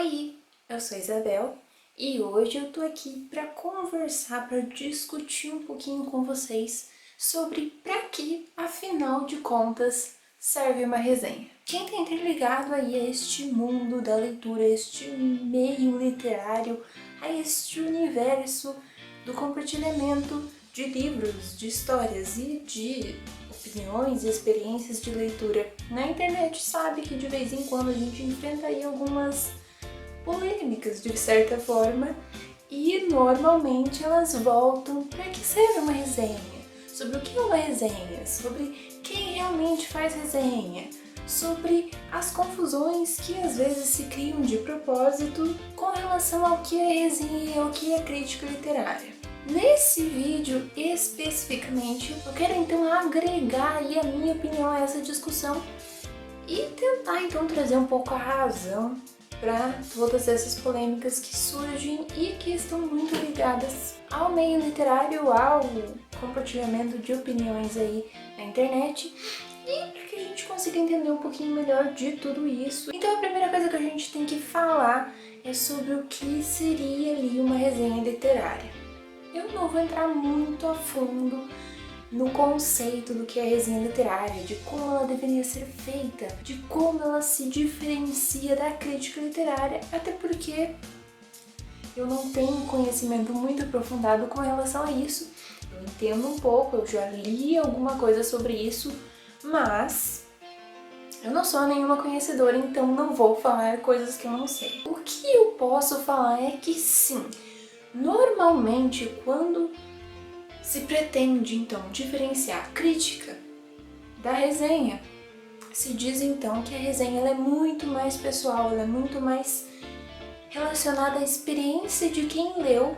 Oi, eu sou a Isabel e hoje eu tô aqui para conversar, para discutir um pouquinho com vocês sobre para que, afinal de contas, serve uma resenha. Quem tá interligado aí a este mundo da leitura, a este meio literário, a este universo do compartilhamento de livros, de histórias e de opiniões e experiências de leitura na internet sabe que de vez em quando a gente enfrenta aí algumas polêmicas de certa forma e normalmente elas voltam para que serve uma resenha, sobre o que é uma resenha, sobre quem realmente faz resenha, sobre as confusões que às vezes se criam de propósito com relação ao que é resenha e ao que é crítica literária. Nesse vídeo especificamente, eu quero então agregar aí a minha opinião a essa discussão e tentar então trazer um pouco a razão para todas essas polêmicas que surgem e que estão muito ligadas ao meio literário, ao compartilhamento de opiniões aí na internet e para que a gente consiga entender um pouquinho melhor de tudo isso. Então a primeira coisa que a gente tem que falar é sobre o que seria ali uma resenha literária. Eu não vou entrar muito a fundo no conceito do que é resenha literária, de como ela deveria ser feita, de como ela se diferencia da crítica literária, até porque eu não tenho conhecimento muito aprofundado com relação a isso. Eu entendo um pouco, eu já li alguma coisa sobre isso, mas eu não sou nenhuma conhecedora, então não vou falar coisas que eu não sei. O que eu posso falar é que sim, normalmente quando se pretende, então, diferenciar a crítica da resenha, se diz, então, que a resenha ela é muito mais pessoal, ela é muito mais relacionada à experiência de quem leu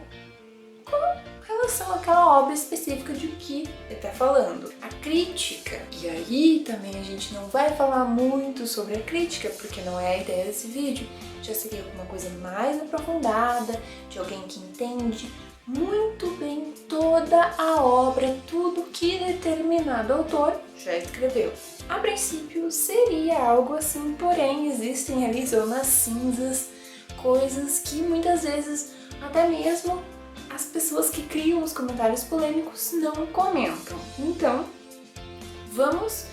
com relação àquela obra específica de que ele está falando. A crítica, e aí também a gente não vai falar muito sobre a crítica, porque não é a ideia desse vídeo, já seria alguma coisa mais aprofundada, de alguém que entende muito bem toda a obra, tudo que determinado autor já escreveu. A princípio seria algo assim, porém existem ali zonas cinzas, coisas que muitas vezes até mesmo as pessoas que criam os comentários polêmicos não comentam. Então, vamos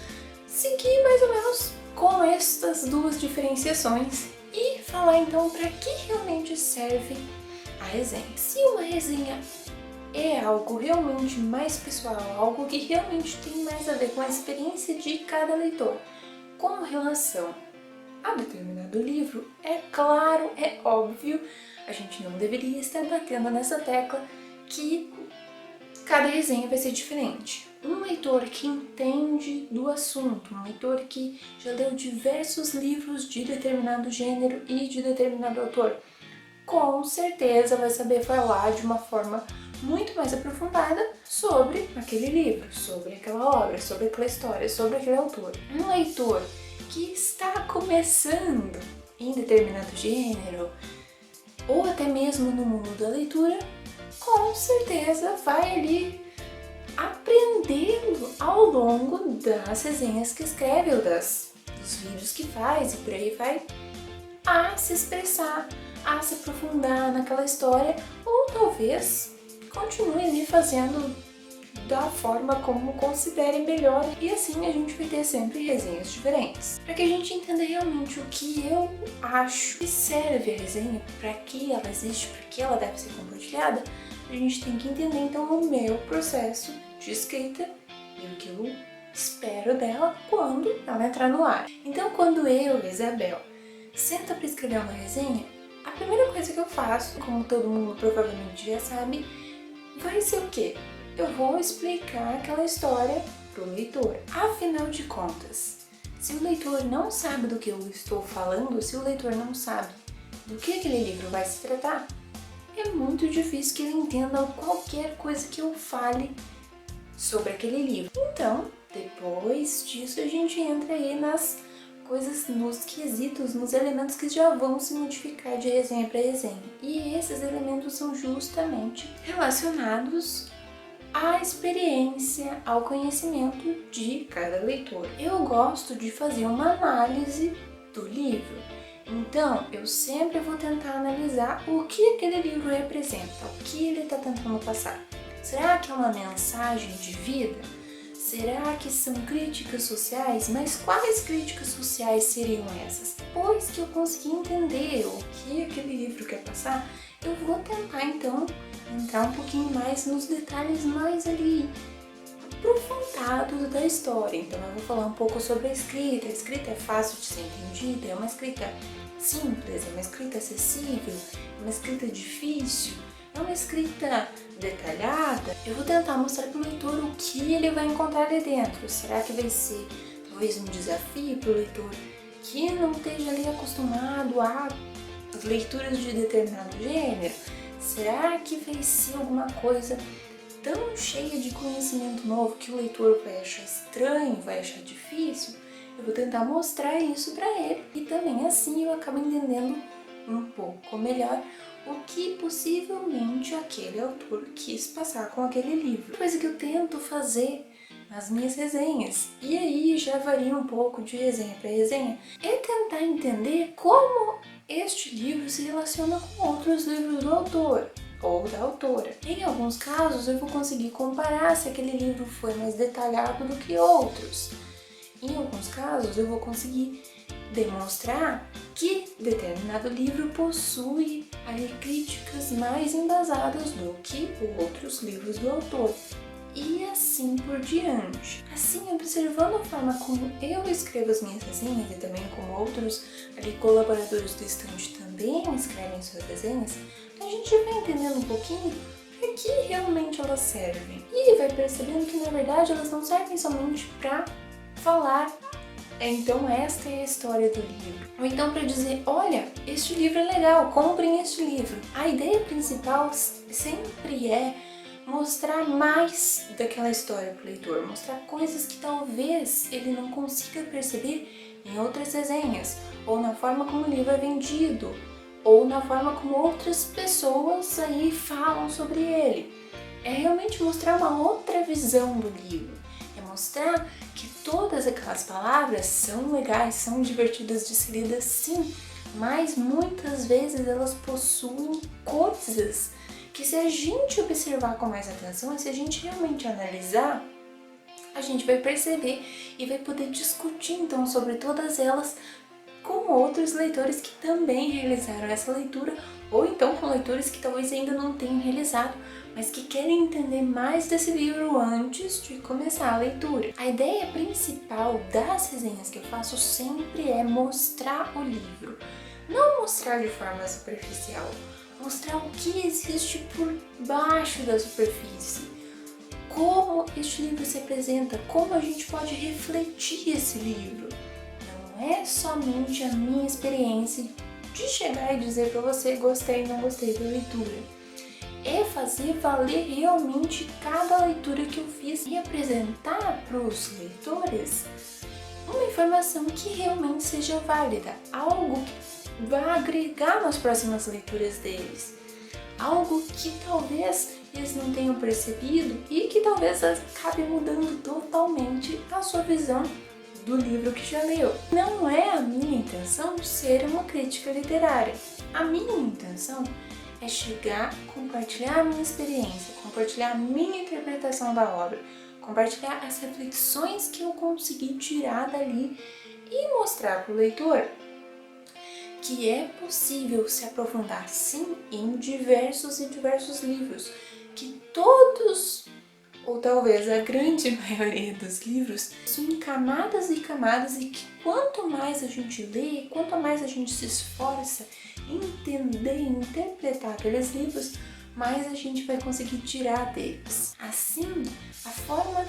seguir mais ou menos com estas duas diferenciações e falar então para que realmente serve a resenha. Se uma resenha é algo realmente mais pessoal, algo que realmente tem mais a ver com a experiência de cada leitor com relação a determinado livro, é claro, é óbvio, a gente não deveria estar batendo nessa tecla que cada resenha vai ser diferente. Um leitor que entende do assunto, um leitor que já leu diversos livros de determinado gênero e de determinado autor, com certeza vai saber falar de uma forma muito mais aprofundada sobre aquele livro, sobre aquela obra, sobre aquela história, sobre aquele autor. Um leitor que está começando em determinado gênero, ou até mesmo no mundo da leitura, com certeza vai ali aprendendo ao longo das resenhas que escreve ou dos vídeos que faz e por aí vai, a se expressar, a se aprofundar naquela história, ou talvez continue ali fazendo da forma como considere melhor, e assim a gente vai ter sempre resenhas diferentes. Para que a gente entenda realmente o que eu acho que serve a resenha, para que ela existe, para que ela deve ser compartilhada, a gente tem que entender então o meu processo de escrita e o que eu espero dela quando ela entrar no ar. Então quando eu, Isabel, sento para escrever uma resenha, a primeira coisa que eu faço, como todo mundo provavelmente já sabe, vai ser o quê? Eu vou explicar aquela história pro leitor. Afinal de contas, se o leitor não sabe do que eu estou falando, se o leitor não sabe do que aquele livro vai se tratar, é muito difícil que ele entenda qualquer coisa que eu fale sobre aquele livro. Então, depois disso a gente entra aí nas coisas, nos quesitos, nos elementos que já vão se modificar de resenha para resenha. E esses elementos são justamente relacionados à experiência, ao conhecimento de cada leitor. Eu gosto de fazer uma análise do livro. Então, eu sempre vou tentar analisar o que aquele livro representa, o que ele está tentando passar. Será que é uma mensagem de vida? Será que são críticas sociais? Mas quais críticas sociais seriam essas? Depois que eu conseguir entender o que aquele livro quer passar, eu vou tentar então entrar um pouquinho mais nos detalhes mais ali aprofundados da história. Então eu vou falar um pouco sobre a escrita. A escrita é fácil de ser entendida, é uma escrita simples, é uma escrita acessível, é uma escrita difícil, é uma escrita detalhada. Eu vou tentar mostrar para o leitor o que ele vai encontrar ali dentro. Será que vai ser talvez um desafio para o leitor que não esteja ali acostumado a leituras de determinado gênero? Será que vai ser alguma coisa tão cheia de conhecimento novo que o leitor vai achar estranho, vai achar difícil? Eu vou tentar mostrar isso para ele e também assim eu acabo entendendo um pouco melhor o que possivelmente aquele autor quis passar com aquele livro. Coisa que eu tento fazer nas minhas resenhas. E aí já varia um pouco de resenha para resenha. É tentar entender como este livro se relaciona com outros livros do autor ou da autora. Em alguns casos eu vou conseguir comparar se aquele livro foi mais detalhado do que outros. Em alguns casos eu vou conseguir demonstrar que determinado livro possui ali críticas mais embasadas do que outros livros do autor. E assim por diante. Assim, observando a forma como eu escrevo as minhas resenhas e também como outros ali colaboradores do estande também escrevem suas resenhas, a gente vai entendendo um pouquinho para que realmente elas servem. E vai percebendo que na verdade elas não servem somente para falar então esta é a história do livro. Ou então para dizer, olha, este livro é legal, comprem este livro. A ideia principal sempre é mostrar mais daquela história para o leitor, mostrar coisas que talvez ele não consiga perceber em outras resenhas, ou na forma como o livro é vendido, ou na forma como outras pessoas aí falam sobre ele. É realmente mostrar uma outra visão do livro. É mostrar que todas aquelas palavras são legais, são divertidas de ser lidas sim, mas muitas vezes elas possuem coisas que se a gente observar com mais atenção, e se a gente realmente analisar, a gente vai perceber e vai poder discutir então sobre todas elas com outros leitores que também realizaram essa leitura, ou então com leitores que talvez ainda não tenham realizado, mas que querem entender mais desse livro antes de começar a leitura. A ideia principal das resenhas que eu faço sempre é mostrar o livro. Não mostrar de forma superficial, mostrar o que existe por baixo da superfície. Como este livro se apresenta, como a gente pode refletir esse livro. Não é somente a minha experiência de chegar e dizer para você gostei, não gostei da leitura. É fazer valer realmente cada leitura que eu fiz e apresentar para os leitores uma informação que realmente seja válida, algo que vá agregar nas próximas leituras deles, algo que talvez eles não tenham percebido e que talvez acabe mudando totalmente a sua visão do livro que já leu. Não é a minha intenção ser uma crítica literária. A minha intenção é chegar, compartilhar a minha experiência, compartilhar a minha interpretação da obra, compartilhar as reflexões que eu consegui tirar dali e mostrar para o leitor que é possível se aprofundar sim em diversos e diversos livros, que todos, ou talvez a grande maioria dos livros, possuem camadas e camadas e que quanto mais a gente lê, quanto mais a gente se esforça em entender e interpretar aqueles livros, mais a gente vai conseguir tirar deles. Assim, a forma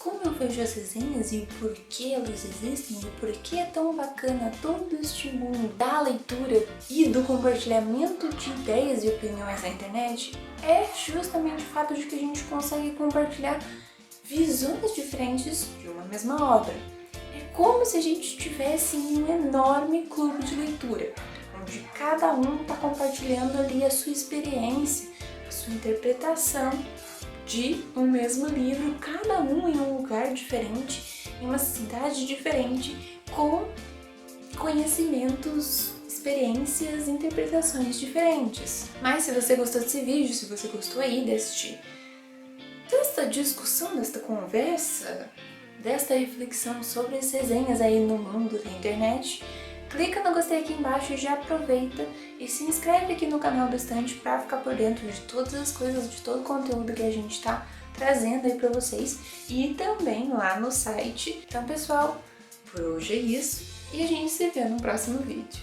como eu vejo as resenhas e o porquê elas existem, e o porquê é tão bacana todo este mundo da leitura e do compartilhamento de ideias e opiniões na internet, é justamente o fato de que a gente consegue compartilhar visões diferentes de uma mesma obra. É como se a gente estivesse em um enorme clube de leitura, onde cada um está compartilhando ali a sua experiência, a sua interpretação de um mesmo livro, cada um em um lugar diferente, em uma cidade diferente, com conhecimentos experiências e interpretações diferentes. Mas se você gostou desse vídeo, se você gostou aí desta discussão, desta conversa, desta reflexão sobre as resenhas aí no mundo da internet, clica no gostei aqui embaixo e já aproveita e se inscreve aqui no canal do Estante para ficar por dentro de todas as coisas, de todo o conteúdo que a gente está trazendo aí para vocês e também lá no site. Então, pessoal, por hoje é isso e a gente se vê no próximo vídeo.